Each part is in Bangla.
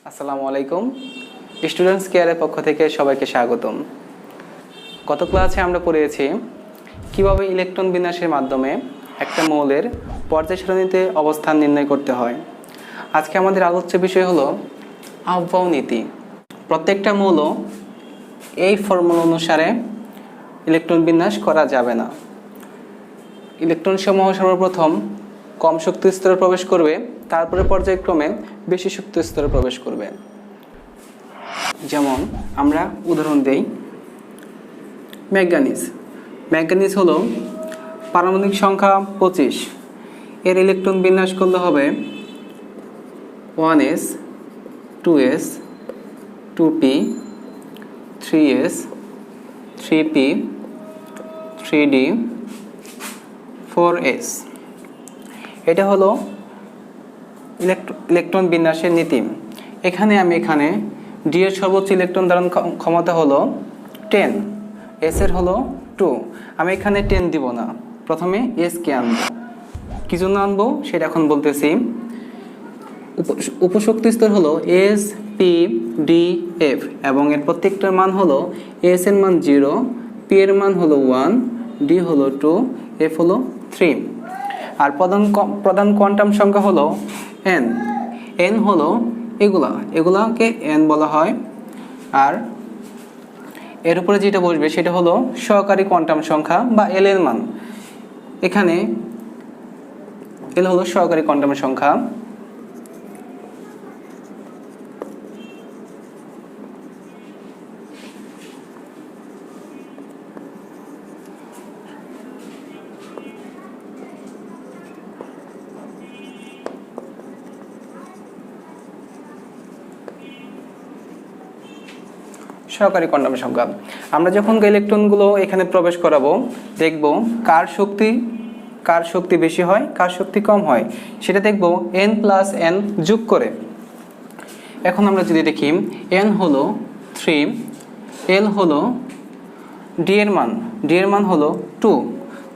আসসালামু আলাইকুম। স্টুডেন্টস কেয়ারের পক্ষ থেকে সবাইকে স্বাগতম। গত ক্লাসে আমরা পড়েছি কিভাবে ইলেকট্রন বিন্যাসের মাধ্যমে একটা মৌলের পর্যায় সারণীতে অবস্থান নির্ণয় করতে হয়। আজকে আমাদের আলোচ্য বিষয় হলো আউফাউ নীতি। প্রত্যেকটা মৌল এই ফর্মুলা অনুসারে ইলেকট্রন বিন্যাস করা যাবে না। ইলেকট্রন সমূহ সর্বপ্রথম কম শক্তি স্তরে প্রবেশ করবে, তারপরে পর্যায়ক্রমে বেশি শক্তি স্তরে প্রবেশ করবে। যেমন আমরা উদাহরণ দেই, ম্যাঙ্গানিজ হলো পারমাণবিক সংখ্যা 25, এর ইলেকট্রন বিন্যাস করলে হবে 1s 2s 2p 3s 3p 3d 4s। এটা হলো ইলেকট্রন বিন্যাসের নীতি। এখানে ডি এর সর্বোচ্চ ইলেকট্রন ধারণ ক্ষমতা হলো 10, এস এর হলো 2। আমি এখানে 10 দিব না, প্রথমে এস কে আনবো। কি জন্য আনবো সেটা এখন বলতেছি। উপশক্তি স্তর হলো এস পি ডি এফ এবং এর প্রত্যেকটার মান হলো এস এর মান 0, পি এর মান হলো 1, ডি হলো 2, এফ হলো 3। আর প্রধান কোয়ান্টাম সংখ্যা হলো এন। এন হলো এগুলাকে এন বলা হয়। আর এর উপরে যেটা বসবে সেটা হলো সহকারী কোয়ান্টাম সংখ্যা বা এল এর মান। এখানে এল হলো সহকারী কোয়ান্টাম সংখ্যা। সহকারী কোয়ান্টাম সংখ্যা। আমরা যখন ইলেকট্রনগুলো এখানে প্রবেশ করাবো, দেখব কার শক্তি বেশি হয়, কার শক্তি কম হয়, সেটা দেখব n+n যোগ করে। এখন আমরা যদি দেখি n হলো 3, l হলো d এর মান হলো 2,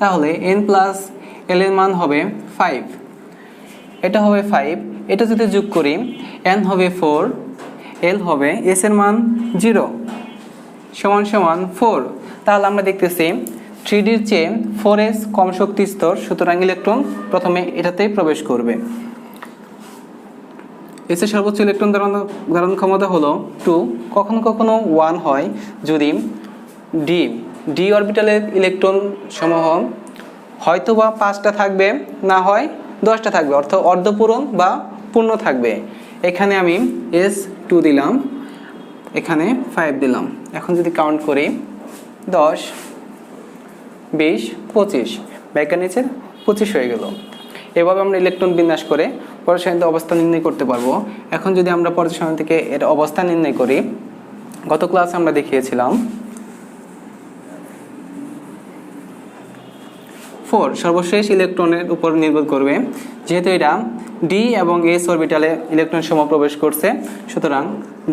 তাহলে n+l এর মান হবে 5। এটা হবে 5, এটা যদি যোগ করি n হবে 4, l হবে s এর মান 0 সমান 4। তাহলে আমরা দেখতেছি 3D এর চেয়ে 4s কম শক্তি স্তর, সুতরাং ইলেকট্রন প্রথমে এটাতেই প্রবেশ করবে। s এর সর্বোচ্চ ইলেকট্রন ধারণ ক্ষমতা হলো 2, কখনো 1 হয় যদি ডি অরবিটালের ইলেকট্রন সমূহ হয়তো বা 5টা থাকবে, না হয় 10টা থাকবে, অর্থাৎ অর্ধপূরণ বা পূর্ণ থাকবে। এখানে আমি s2 দিলাম, এখানে 5 দিলাম। এখন যদি কাউন্ট করি 10 20 25, ম্যাঙ্গানিজের 25 হয়ে গেল। এভাবে আমরা ইলেকট্রন বিন্যাস করে পর্যায় সারণীতে অবস্থান নির্ণয় করতে পারবো। এখন যদি আমরা পর্যায় সারণী থেকে এর অবস্থান নির্ণয় করি, গত ক্লাসে আমরা দেখিয়েছিলাম 4 সর্বশেষ ইলেকট্রনের উপর নির্ভর করবে। যেহেতু এটা ডি এবং এস অরবিটালে ইলেকট্রন সমূহ প্রবেশ করছে, সুতরাং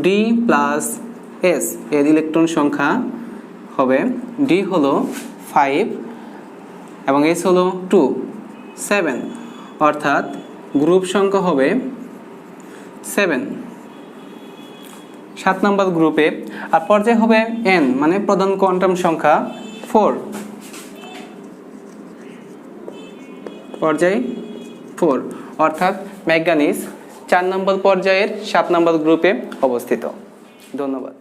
ডি প্লাস এস এর ইলেকট্রন সংখ্যা হবে, ডি হলো 5 এবং এস হলো 2 7, অর্থাৎ গ্রুপ সংখ্যা হবে 7 নম্বর গ্রুপে। আর পর্যায় হবে এন, মানে প্রধান কোয়ান্টাম সংখ্যা 4, পর্যায় 4, অর্থাৎ ম্যাঙ্গানিজ 4 নম্বর পর্যায়ের 7 নম্বর গ্রুপে অবস্থিত। ধন্যবাদ।